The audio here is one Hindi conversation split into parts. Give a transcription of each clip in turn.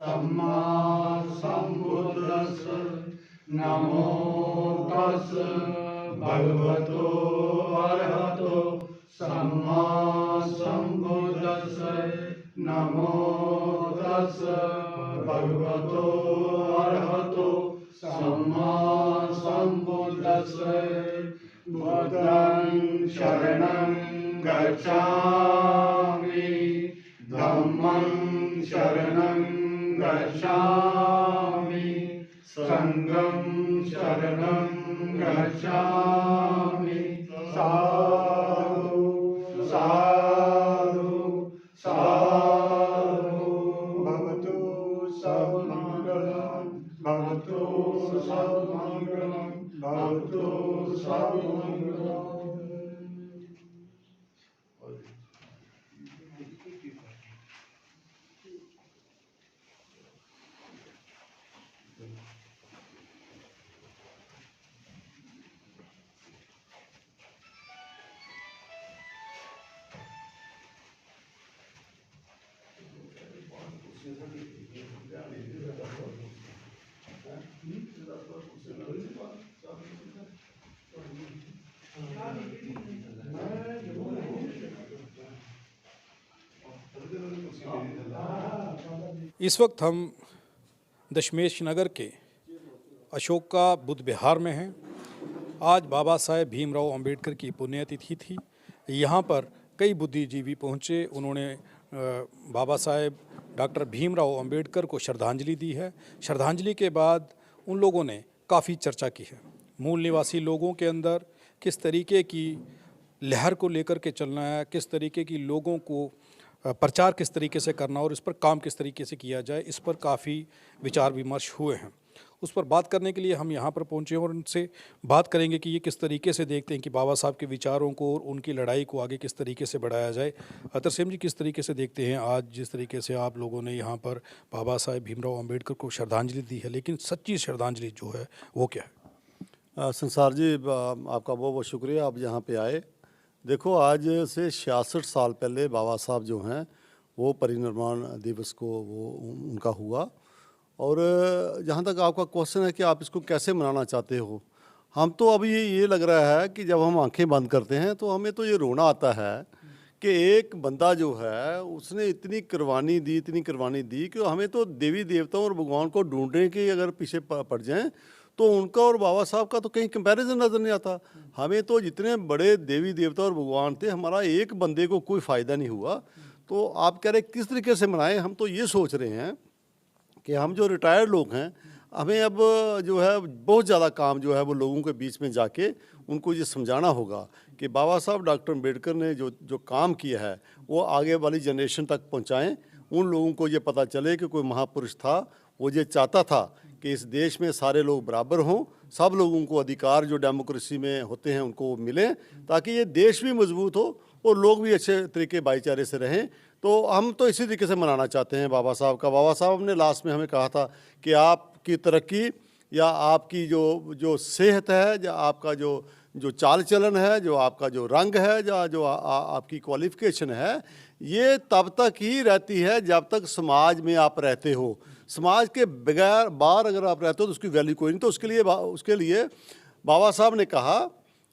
सम्मा सम्बुद्दस्स नमो तस् भगवतो अरहतो सम्मा सम्बुद्दस्स नमो तस् भगवतो अरहतो सम्मा सम्बुद्दस्स बुद्धं शरणं गच्छामि धम्मं शरणं गच्छामि संघं शरणं गच्छामि साधु साधु साधु भवतु सर्वमङ्गलं भवतु सर्वमङ्गलं भवतु सर्वमङ्गलम्। इस वक्त हम दशमेश नगर के अशोका बुद्ध विहार में हैं। आज बाबा साहेब भीमराव अंबेडकर की पुण्यतिथि थी। यहाँ पर कई बुद्धिजीवी पहुँचे। उन्होंने बाबा साहेब डॉक्टर भीमराव अंबेडकर को श्रद्धांजलि दी है। श्रद्धांजलि के बाद उन लोगों ने काफ़ी चर्चा की है। मूल निवासी लोगों के अंदर किस तरीके की लहर को लेकर के चलना है, किस तरीके की लोगों को प्रचार किस तरीके से करना और इस पर काम किस तरीके से किया जाए, इस पर काफ़ी विचार विमर्श हुए हैं। उस पर बात करने के लिए हम यहाँ पर पहुँचे और उनसे बात करेंगे कि ये किस तरीके से देखते हैं कि बाबा साहब के विचारों को और उनकी लड़ाई को आगे किस तरीके से बढ़ाया जाए। तरसेम जी, किस तरीके से देखते हैं आज जिस तरीके से आप लोगों ने यहाँ पर बाबा साहेब भीमराव अम्बेडकर को श्रद्धांजलि दी है, लेकिन सच्ची श्रद्धांजलि जो है वो क्या है? संसार जी, आपका बहुत बहुत शुक्रिया, आप यहाँ पे आए। देखो, आज से 66 साल पहले बाबा साहब जो हैं वो परिनिर्वाण दिवस को वो उनका हुआ। और जहाँ तक आपका क्वेश्चन है कि आप इसको कैसे मनाना चाहते हो, हम तो अभी ये लग रहा है कि जब हम आंखें बंद करते हैं तो हमें तो ये रोना आता है कि एक बंदा जो है उसने इतनी कुर्बानी दी कि हमें तो देवी देवताओं और भगवान को ढूंढने के अगर पीछे पड़ जाएं तो उनका और बाबा साहब का तो कहीं कंपैरिजन नज़र नहीं आता। हमें तो जितने बड़े देवी देवता और भगवान थे, हमारा एक बंदे को कोई फ़ायदा नहीं हुआ। तो आप कह रहे किस तरीके से मनाएं, हम तो ये सोच रहे हैं कि हम जो रिटायर्ड लोग हैं, हमें अब जो है बहुत ज़्यादा काम जो है वो लोगों के बीच में जाके उनको ये समझाना होगा कि बाबा साहब डॉक्टर अम्बेडकर ने जो काम किया है वो आगे वाली जनरेशन तक पहुँचाएँ। उन लोगों को ये पता चले कि कोई महापुरुष था, वो ये चाहता था कि इस देश में सारे लोग बराबर हों, सब लोगों को अधिकार जो डेमोक्रेसी में होते हैं उनको मिलें, ताकि ये देश भी मजबूत हो और लोग भी अच्छे तरीके भाईचारे से रहें। तो हम तो इसी तरीके से मनाना चाहते हैं बाबा साहब का। बाबा साहब ने लास्ट में हमें कहा था कि आपकी तरक्की या आपकी जो सेहत है, या आपका जो चाल चलन है, जो आपका जो रंग है, या जो आपकी क्वालिफिकेशन है, ये तब तक ही रहती है जब तक समाज में आप रहते हो। समाज के बगैर बाहर अगर आप रहते हो तो उसकी वैल्यू कोई नहीं। तो उसके लिए बाबा साहब ने कहा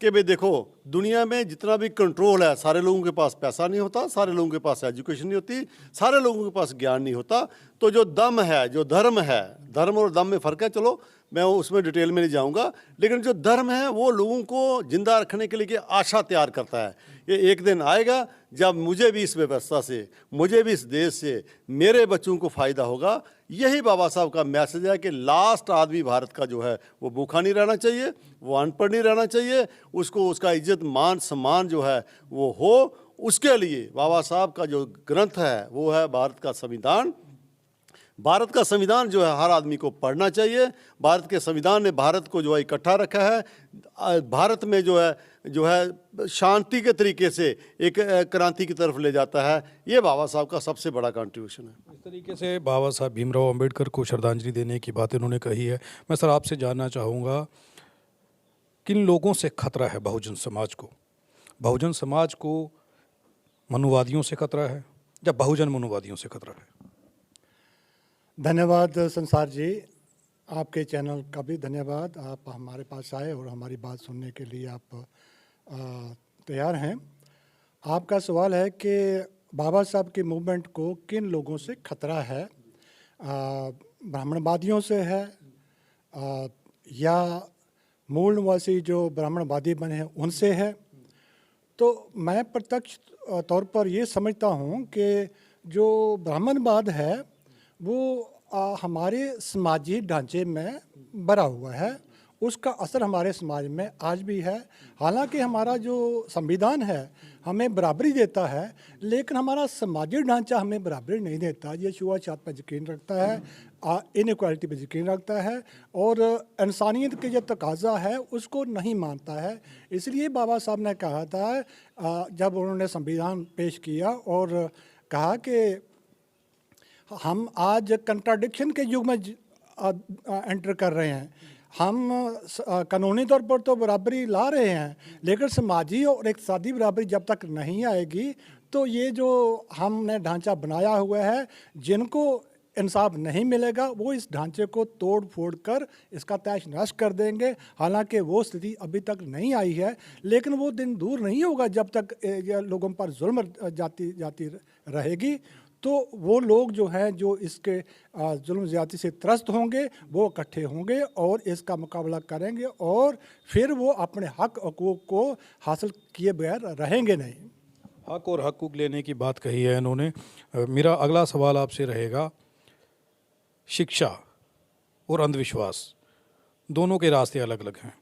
कि भाई देखो, दुनिया में जितना भी कंट्रोल है, सारे लोगों के पास पैसा नहीं होता, सारे लोगों के पास एजुकेशन नहीं होती, सारे लोगों के पास ज्ञान नहीं होता। तो जो दम है, जो धर्म है, धर्म और दम में फ़र्क है, चलो मैं उसमें डिटेल में नहीं जाऊंगा, लेकिन जो धर्म है वो लोगों को जिंदा रखने के लिए आशा तैयार करता है। ये एक दिन आएगा जब मुझे भी इस व्यवस्था से, मुझे भी इस देश से, मेरे बच्चों को फ़ायदा होगा। यही बाबा साहब का मैसेज है कि लास्ट आदमी भारत का जो है वो भूखा नहीं रहना चाहिए, वो अनपढ़ नहीं रहना चाहिए, उसको उसका इज्जत मान सम्मान जो है वो हो। उसके लिए बाबा साहब का जो ग्रंथ है वो है भारत का संविधान। भारत का संविधान जो है हर आदमी को पढ़ना चाहिए। भारत के संविधान ने भारत को जो है इकट्ठा रखा है। भारत में जो है शांति के तरीके से एक क्रांति की तरफ ले जाता है। ये बाबा साहब का सबसे बड़ा कंट्रीब्यूशन है। इस तरीके से बाबा साहब भीमराव अंबेडकर को श्रद्धांजलि देने की बात इन्होंने कही है। मैं सर आपसे जानना चाहूँगा, किन लोगों से खतरा है बहुजन समाज को? बहुजन समाज को मनुवादियों से खतरा है या बहुजन मनुवादियों से खतरा है? धन्यवाद संसार जी, आपके चैनल का भी धन्यवाद। आप हमारे पास आए और हमारी बात सुनने के लिए आप तैयार हैं। आपका सवाल है कि बाबा साहब की मूवमेंट को किन लोगों से खतरा है, ब्राह्मणवादियों से है या मूल निवासी जो ब्राह्मणवादी बने हैं उनसे है। तो मैं प्रत्यक्ष तौर पर ये समझता हूँ कि जो ब्राह्मणवाद है वो हमारे समाजी ढांचे में भरा हुआ है, उसका असर हमारे समाज में आज भी है। हालांकि हमारा जो संविधान है हमें बराबरी देता है, लेकिन हमारा समाजी ढांचा हमें बराबरी नहीं देता। ये छुआछूत पर यकीन रखता है, इनइक्वालिटी पर यकीन रखता है और इंसानियत के जो तकाजा है उसको नहीं मानता है। इसलिए बाबा साहब ने कहा था, जब उन्होंने संविधान पेश किया और कहा कि हम आज कंट्राडिक्शन के युग में एंटर कर रहे हैं। हम कानूनी तौर पर तो बराबरी ला रहे हैं, लेकिन समाजी और इक़्तिसादी बराबरी जब तक नहीं आएगी तो ये जो हमने ढांचा बनाया हुआ है, जिनको इंसाफ नहीं मिलेगा वो इस ढांचे को तोड़ फोड़ कर इसका तहस नहस कर देंगे। हालांकि वो स्थिति अभी तक नहीं आई है, लेकिन वो दिन दूर नहीं होगा जब तक ये लोगों पर जुल्म जाती रहेगी। तो वो लोग जो हैं जो इसके जुल्म ज़्यादती से त्रस्त होंगे वो इकट्ठे होंगे और इसका मुकाबला करेंगे और फिर वो अपने हक हकूक़ को हासिल किए बगैर रहेंगे नहीं। हक और हकूक़ लेने की बात कही है इन्होंने। मेरा अगला सवाल आपसे रहेगा, शिक्षा और अंधविश्वास दोनों के रास्ते अलग अलग हैं,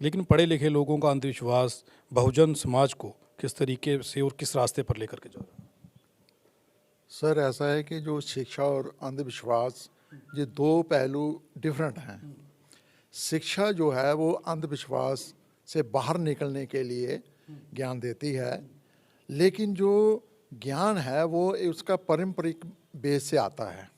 लेकिन पढ़े लिखे लोगों का अंधविश्वास बहुजन समाज को किस तरीके से और किस रास्ते पर लेकर के जा रहा है? सर, ऐसा है कि जो शिक्षा और अंधविश्वास ये दो पहलू डिफरेंट हैं। शिक्षा जो है वो अंधविश्वास से बाहर निकलने के लिए ज्ञान देती है, लेकिन जो ज्ञान है वो उसका पारंपरिक बेस से आता है।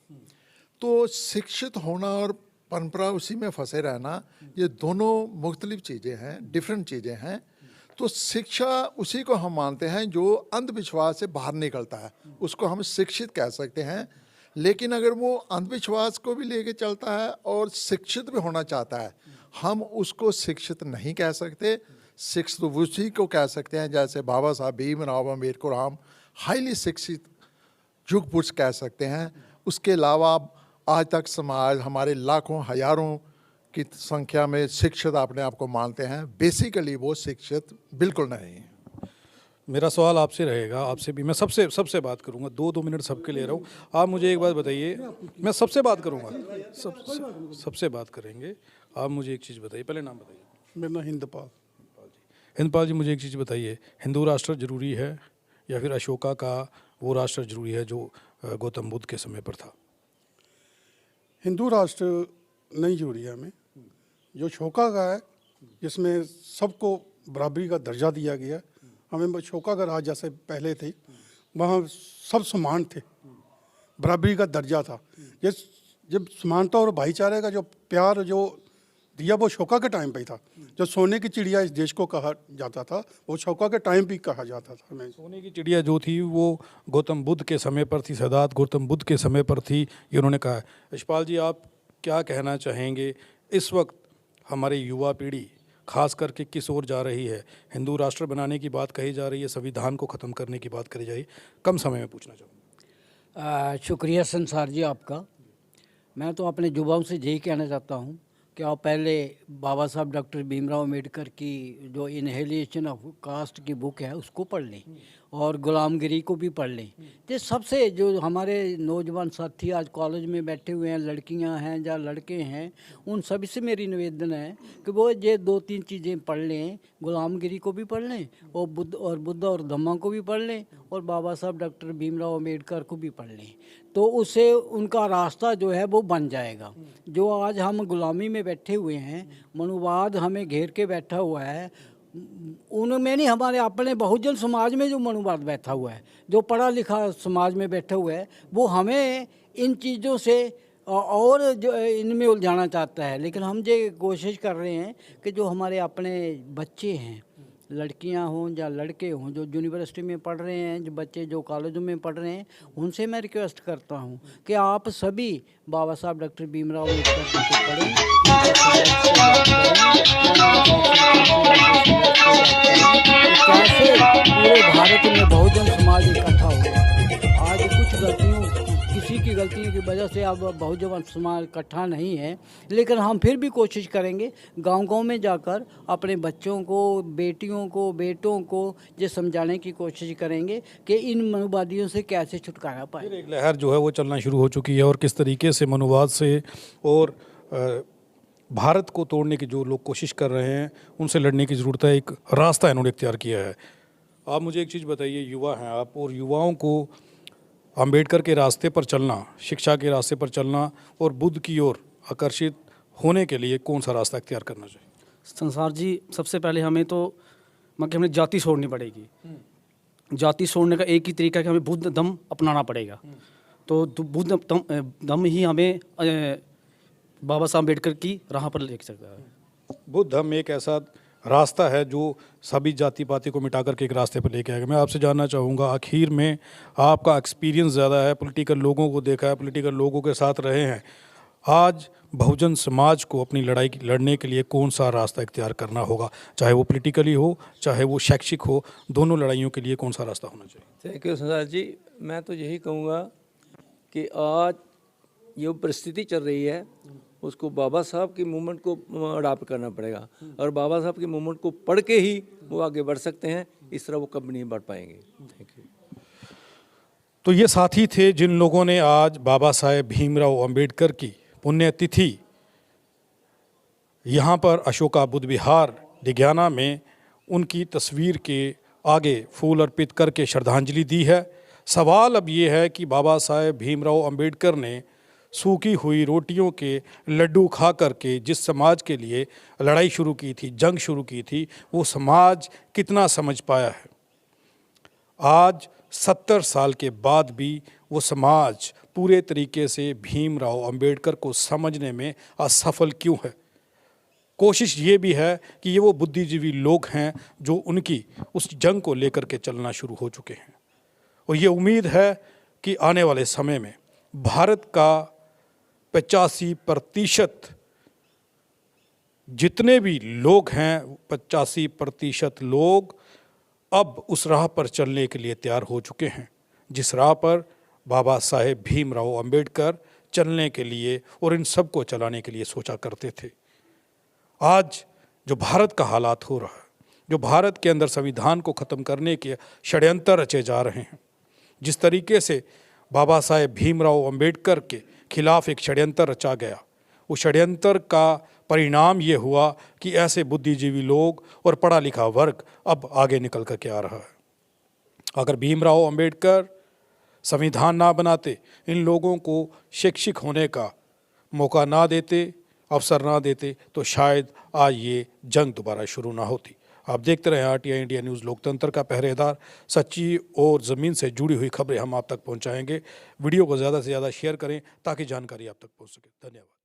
तो शिक्षित होना और परंपरा उसी में फंसे रहना, ये दोनों मुख्तलिफ चीज़ें हैं, डिफरेंट चीज़ें हैं। तो शिक्षा उसी को हम मानते हैं जो अंधविश्वास से बाहर निकलता है, उसको हम शिक्षित कह सकते हैं। लेकिन अगर वो अंधविश्वास को भी लेके चलता है और शिक्षित भी होना चाहता है, हम उसको शिक्षित नहीं कह सकते। शिक्षित उसी को कह सकते हैं जैसे बाबा साहब भीमराव अम्बेडकर हम हाईली शिक्षित युग पुरुष कह सकते हैं। उसके अलावा आज तक समाज हमारे लाखों हजारों की संख्या में शिक्षित अपने आप को मानते हैं, बेसिकली वो शिक्षित बिल्कुल नहीं है। मेरा सवाल आपसे रहेगा, आपसे भी मैं सबसे बात करूंगा, 2 मिनट सबके ले रहा हूँ। आप मुझे एक बात बताइए, मैं सबसे बात करूंगा, सबसे बात करेंगे। आप मुझे एक चीज़ बताइए, पहले नाम बताइए। मेरा नाम हिंदपाल। हिंदपाल जी, मुझे एक चीज़ बताइए, हिंदू राष्ट्र जरूरी है या फिर अशोका का वो राष्ट्र जरूरी है जो गौतम बुद्ध के समय पर था? हिंदू राष्ट्र नहीं जरूरी है हमें। जो अशोका का है जिसमें सबको बराबरी का दर्जा दिया गया, हमें अशोका का राज जैसे पहले थे वहाँ सब समान थे, बराबरी का दर्जा था। जब समानता और भाईचारे का जो प्यार जो दिया वो अशोका के टाइम पे ही था। जो सोने की चिड़िया इस देश को कहा जाता था वो अशोका के टाइम भी कहा जाता था। हमें सोने की चिड़िया जो थी वो गौतम बुद्ध के समय पर थी, सिद्धार्थ गौतम बुद्ध के समय पर थी, ये उन्होंने कहा है। यशपाल जी, आप क्या कहना चाहेंगे? इस वक्त हमारी युवा पीढ़ी खास करके किस ओर जा रही है? हिंदू राष्ट्र बनाने की बात कही जा रही है, संविधान को ख़त्म करने की बात करी जा रही है। कम समय में पूछना चाहूँगा। शुक्रिया संसार जी आपका। मैं तो अपने युवाओं से यही कहना चाहता हूँ कि आप पहले बाबा साहब डॉक्टर भीमराव अम्बेडकर की जो इनहेलिएशन ऑफ कास्ट की बुक है उसको पढ़ लें और गुलामगिरी को भी पढ़ लें। ये सबसे जो हमारे नौजवान साथी आज कॉलेज में बैठे हुए हैं, लड़कियां हैं या लड़के हैं, उन सभी से मेरी निवेदन है कि वो ये 2-3 चीज़ें पढ़ लें। गुलामगिरी को भी पढ़ लें और बुद्ध और धम्मा को भी पढ़ लें और बाबा साहब डॉक्टर भीमराव अम्बेडकर को भी पढ़ लें, तो उससे उनका रास्ता जो है वो बन जाएगा। जो आज हम गुलामी में बैठे हुए हैं, मनुवाद हमें घेर के बैठा हुआ है, उनमें नहीं, हमारे अपने बहुजन समाज में जो मनुवाद बैठा हुआ है, जो पढ़ा लिखा समाज में बैठा हुआ है, वो हमें इन चीज़ों से और जो इनमें उलझाना चाहता है। लेकिन हम ये कोशिश कर रहे हैं कि जो हमारे अपने बच्चे हैं लड़कियां हों या लड़के हों जो यूनिवर्सिटी में पढ़ रहे हैं, जो बच्चे जो कॉलेजों में पढ़ रहे हैं, उनसे मैं रिक्वेस्ट करता हूं कि आप सभी बाबा साहब डॉक्टर भीमराव अम्बेडकर जी को पढ़ें, कैसे पूरे भारत में बहुजन समाज इकट्ठा हो गया। आज कुछ गलतियों किसी की गलतियों की वजह से अब बहुजन समाज इकट्ठा नहीं है, लेकिन हम फिर भी कोशिश करेंगे गांव-गांव में जाकर अपने बच्चों को, बेटियों को, बेटों को ये समझाने की कोशिश करेंगे कि इन मनुवादियों से कैसे छुटकारा पाए। फिर एक लहर जो है वो चलना शुरू हो चुकी है और किस तरीके से मनुवाद से और भारत को तोड़ने की जो लोग कोशिश कर रहे हैं उनसे लड़ने की ज़रूरत है। एक रास्ता इन्होंने इख्तियार किया है। आप मुझे एक चीज़ बताइए, युवा हैं आप, और युवाओं को अंबेडकर के रास्ते पर चलना, शिक्षा के रास्ते पर चलना और बुद्ध की ओर आकर्षित होने के लिए कौन सा रास्ता इख्तियार करना चाहिए? संसार जी, सबसे पहले हमें तो हमें जाति छोड़नी पड़ेगी। जाति छोड़ने का एक ही तरीका है कि हमें बुद्ध धम्म अपनाना पड़ेगा। तो बुद्ध धम्म ही हमें बाबा साहब अम्बेडकर की राह पर ले सकता है। बुद्ध धम्म एक ऐसा रास्ता है जो सभी जाति पाति को मिटा करके एक रास्ते पर लेके आएगा। मैं आपसे जानना चाहूँगा, आखिर में आपका एक्सपीरियंस ज़्यादा है, पॉलिटिकल लोगों को देखा है, पॉलिटिकल लोगों के साथ रहे हैं, आज बहुजन समाज को अपनी लड़ाई लड़ने के लिए कौन सा रास्ता इख्तियार करना होगा, चाहे वो पॉलिटिकली हो चाहे वो शैक्षिक हो, दोनों लड़ाइयों के लिए कौन सा रास्ता होना चाहिए? थैंक यू संसार जी। मैं तो यही कहूँगा कि आज ये परिस्थिति चल रही है उसको बाबा साहब की मूवमेंट को अडॉप्ट करना पड़ेगा और बाबा साहब की मूवमेंट को पढ़ के ही वो आगे बढ़ सकते हैं, इस तरह वो कभी नहीं बढ़ पाएंगे। Thank you. तो ये साथी थे जिन लोगों ने आज बाबा साहेब भीमराव अंबेडकर की पुण्यतिथि यहाँ पर अशोका बुद्ध विहार डिग्याना में उनकी तस्वीर के आगे फूल अर्पित करके श्रद्धांजलि दी है। सवाल अब ये है कि बाबा साहेब भीमराव अंबेडकर ने सूखी हुई रोटियों के लड्डू खा करके जिस समाज के लिए लड़ाई शुरू की थी, जंग शुरू की थी, वो समाज कितना समझ पाया है? आज 70 साल के बाद भी वो समाज पूरे तरीके से भीमराव अंबेडकर को समझने में असफल क्यों है? कोशिश ये भी है कि ये वो बुद्धिजीवी लोग हैं जो उनकी उस जंग को लेकर के चलना शुरू हो चुके हैं और ये उम्मीद है कि आने वाले समय में भारत का 85% जितने भी लोग हैं, 85% लोग अब उस राह पर चलने के लिए तैयार हो चुके हैं जिस राह पर बाबा साहेब भीमराव अंबेडकर चलने के लिए और इन सब को चलाने के लिए सोचा करते थे। आज जो भारत का हालात हो रहा है, जो भारत के अंदर संविधान को ख़त्म करने के षड्यंत्र रचे जा रहे हैं, जिस तरीके से बाबा साहेब भीमराव अंबेडकर के खिलाफ एक षड्यंत्र रचा गया, उस षड्यंत्र का परिणाम ये हुआ कि ऐसे बुद्धिजीवी लोग और पढ़ा लिखा वर्ग अब आगे निकल कर के आ रहा है। अगर भीमराव अंबेडकर संविधान ना बनाते, इन लोगों को शिक्षित होने का मौका ना देते, अवसर ना देते, तो शायद आज ये जंग दोबारा शुरू ना होती। आप देखते रहें RTI इंडिया न्यूज़, लोकतंत्र का पहरेदार। सच्ची और ज़मीन से जुड़ी हुई खबरें हम आप तक पहुंचाएंगे। वीडियो को ज़्यादा से ज़्यादा शेयर करें ताकि जानकारी आप तक पहुंच सके। धन्यवाद।